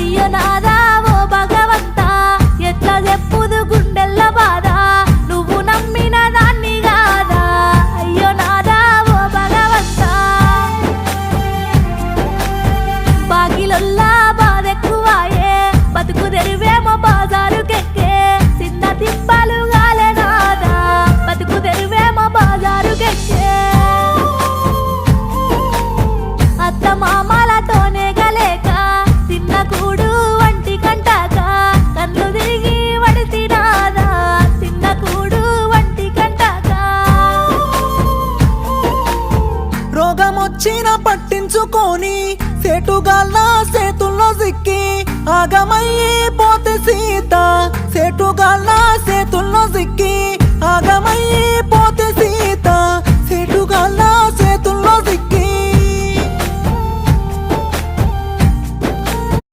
అయ్యో నాదా ఓ భగవంతా ఎట్లా చెప్పుదు గుండెల్ల బాధ నువ్వు నమ్మిన దాన్ని కాదా అయ్యో నాదా ఓ భగవంతా బాగిలొల్లా బాధెక్కువాయే బతుకు తెరువేమో బాజారుకెక్కే చిన్న తిప్పలు గాలే నాదా బతుకు తెరువేమో బాజారుకెక్కే అత్త మామలతోనే గలేక తిన్న కూడు వంటి కంటాక కన్ను తిరిగి వడిసి నాదా తిన్న కూడు వంటి కంటాక రోగమొచ్చిన పట్టించుకొని సేటుగాళ్ళ సేతుల్లో సిక్కి ఆగమయ్యి పోతే సీత సేటుగాళ్ళ సేతుల్లో సిక్కి ఆగమయ్యి